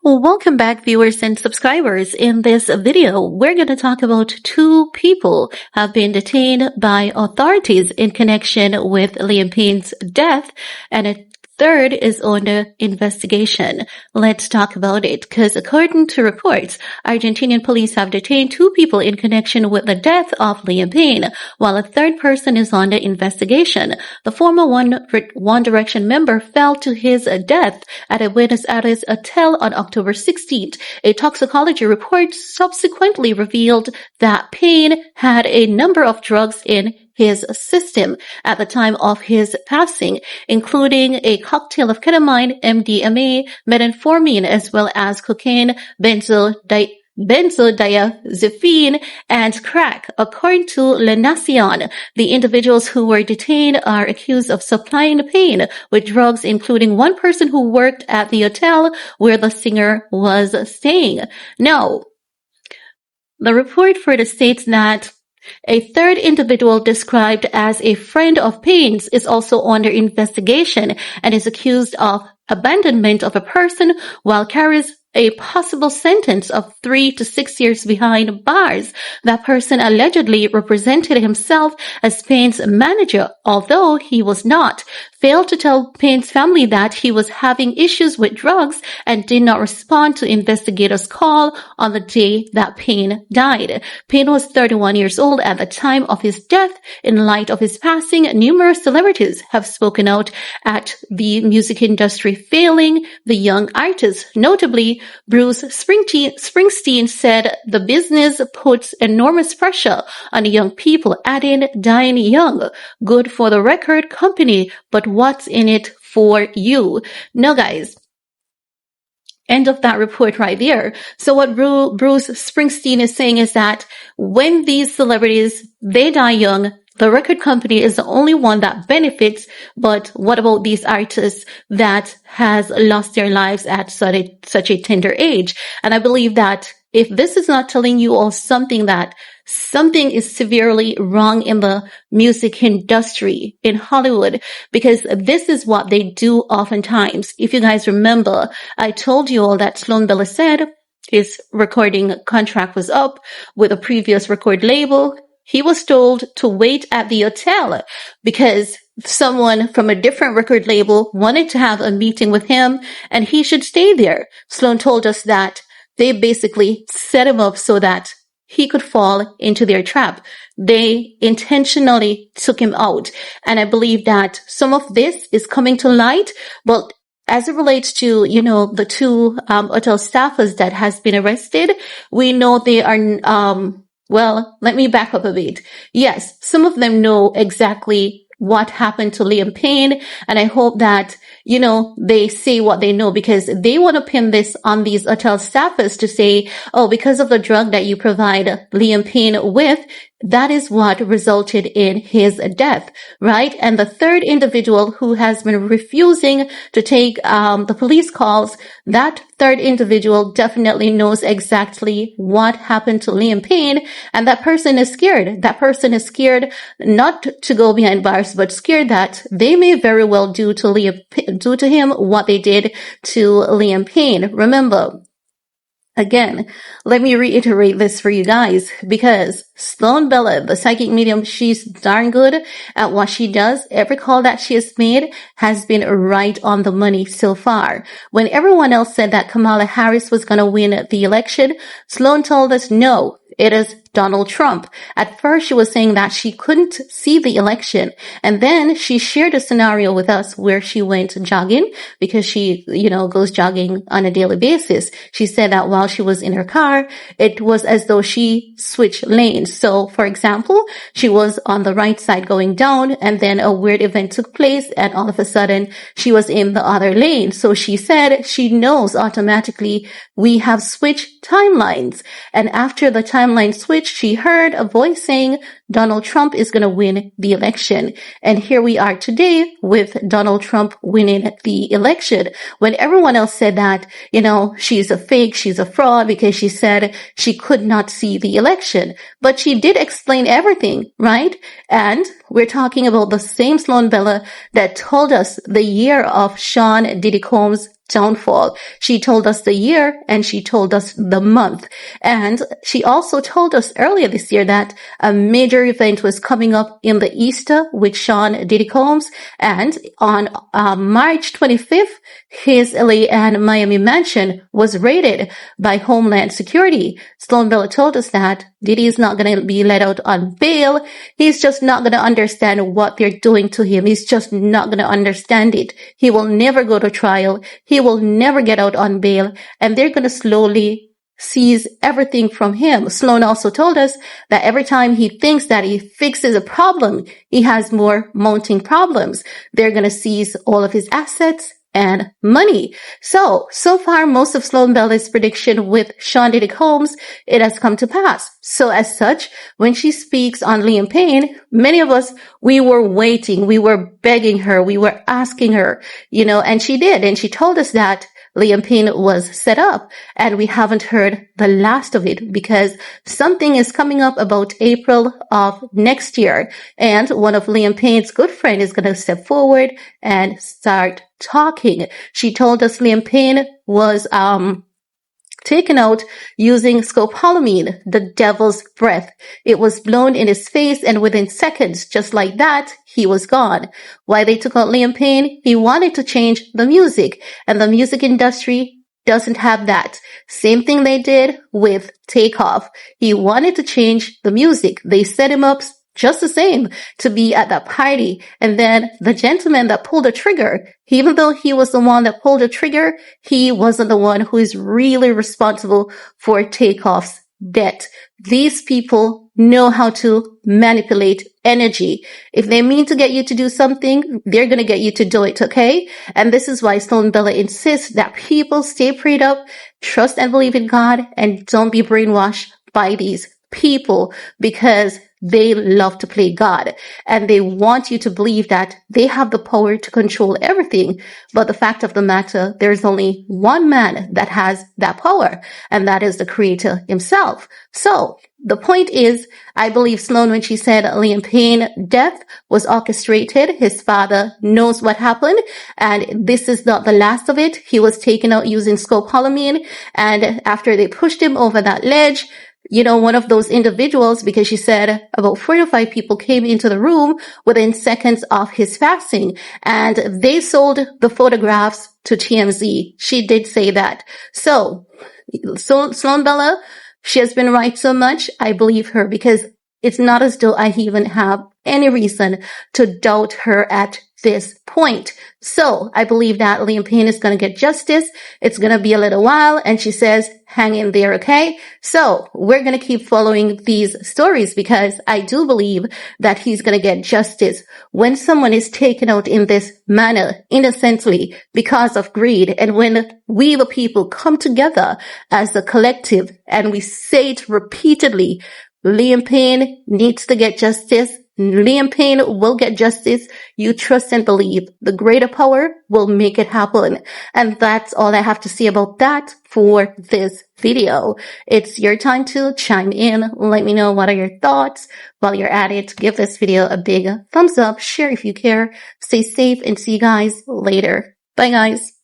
Well, welcome back, viewers and subscribers. In this video, we're going to talk about two people have been detained by authorities in connection with Liam Payne's death, and a third is under investigation. Let's talk about it, because according to reports, Argentinian police have detained two people in connection with the death of Liam Payne, while a third person is under investigation. The former One Direction member fell to his death at a Buenos Aires hotel on October 16th. A toxicology report subsequently revealed that Payne had a number of drugs in his system at the time of his passing, including a cocktail of ketamine, MDMA, methamphetamine, as well as cocaine, benzodiazepine, and crack. According to La Nacion, the individuals who were detained are accused of supplying Payne with drugs, including one person who worked at the hotel where the singer was staying. Now, the report further states that a third individual described as a friend of Payne's is also under investigation and is accused of abandonment of a person while carries a possible sentence of 3 to 6 years behind bars. That person allegedly represented himself as Payne's manager, although he was not, failed to tell Payne's family that he was having issues with drugs, and did not respond to investigators' call on the day that Payne died. Payne was 31 years old at the time of his death. In light of his passing, numerous celebrities have spoken out at the music industry failing the young artist. Notably, Bruce Springsteen said the business puts enormous pressure on young people, adding, "Dying young, good for the record company, but what's in it for you?" Now, guys, end of that report right there. So what Bruce Springsteen is saying is that when these celebrities, they die young, the record company is the only one that benefits, but what about these artists that has lost their lives at such a tender age? And I believe that if this is not telling you all something is severely wrong in the music industry in Hollywood, because this is what they do oftentimes. If you guys remember, I told you all that Sloan Bella said his recording contract was up with a previous record label. He was told to wait at the hotel because someone from a different record label wanted to have a meeting with him and he should stay there. Sloan told us that they basically set him up so that he could fall into their trap. They intentionally took him out. And I believe that some of this is coming to light, but as it relates to, the two hotel staffers that has been arrested, we know they are, well, let me back up a bit. Yes, some of them know exactly what happened to Liam Payne, and I hope that, they say what they know, because they want to pin this on these hotel staffers to say, oh, because of the drug that you provide Liam Payne with, that is what resulted in his death, right? And the third individual who has been refusing to take the police calls, that third individual definitely knows exactly what happened to Liam Payne, and that person is scared. That person is scared not to go behind bars, but scared that they may very well do to him what they did to Liam Payne. Remember, again, let me reiterate this for you guys, because Sloan Bella, the psychic medium, she's darn good at what she does. Every call that she has made has been right on the money so far. When everyone else said that Kamala Harris was going to win the election, Sloan told us, no, it is Donald Trump. At first, she was saying that she couldn't see the election. And then she shared a scenario with us where she went jogging, because she, goes jogging on a daily basis. She said that while she was in her car, it was as though she switched lanes. So, for example, she was on the right side going down, and then a weird event took place, and all of a sudden she was in the other lane. So she said she knows automatically we have switched timelines. And after the timeline switch, she heard a voice saying, Donald Trump is going to win the election. And here we are today with Donald Trump winning the election when everyone else said that, she's a fake, she's a fraud because she said she could not see the election. But she did explain everything, right? And we're talking about the same Sloan Bella that told us the year of Sean Diddy Combs' downfall. She told us the year and she told us the month. And she also told us earlier this year that a major event was coming up in the East with Sean Diddy Combs. And on March 25th, his LA and Miami mansion was raided by Homeland Security. Sloan Bella told us that Diddy is not going to be let out on bail. He's just not going to understand what they're doing to him. He's just not going to understand it. He will never go to trial. He will never get out on bail. And they're going to slowly seize everything from him. Sloan also told us that every time he thinks that he fixes a problem, he has more mounting problems. They're going to seize all of his assets and money. So far, most of Sloan Bella's prediction with Sean Diddy Combs, it has come to pass. So as such, when she speaks on Liam Payne, many of us, we were waiting, we were begging her, we were asking her, and she did. And she told us that Liam Payne was set up, and we haven't heard the last of it because something is coming up about April of next year, and one of Liam Payne's good friend is going to step forward and start talking. She told us Liam Payne was taken out using scopolamine, the devil's breath. It was blown in his face, and within seconds, just like that, he was gone. Why they took out Liam Payne? He wanted to change the music, and the music industry doesn't have that. Same thing they did with Takeoff. He wanted to change the music. They set him up just the same to be at that party. And then the gentleman that pulled the trigger, even though he was the one that pulled the trigger, he wasn't the one who is really responsible for Takeoff's death. These people know how to manipulate energy. If they mean to get you to do something, they're going to get you to do it, okay? And this is why Sloan Bella insists that people stay prayed up, trust and believe in God, and don't be brainwashed by these people because they love to play God and they want you to believe that they have the power to control everything. But the fact of the matter, there's only one man that has that power, and that is the Creator himself. So the point is, I believe Sloan when she said Liam Payne's death was orchestrated. His father knows what happened, and this is not the last of it. He was taken out using scopolamine, and after they pushed him over that ledge, one of those individuals, because she said about 4 to 5 people came into the room within seconds of his passing, and they sold the photographs to TMZ. She did say that. So Sloan Bella, she has been right so much. I believe her because it's not as though I even have any reason to doubt her at this point. So I believe that Liam Payne is going to get justice. It's going to be a little while. And she says, hang in there. Okay. So we're going to keep following these stories because I do believe that he's going to get justice when someone is taken out in this manner, innocently, because of greed. And when we, the people, come together as a collective and we say it repeatedly, Liam Payne needs to get justice. Liam Payne will get justice. You trust and believe. The greater power will make it happen. And that's all I have to say about that for this video. It's your time to chime in. Let me know what are your thoughts. While you're at it, give this video a big thumbs up. Share if you care. Stay safe and see you guys later. Bye guys.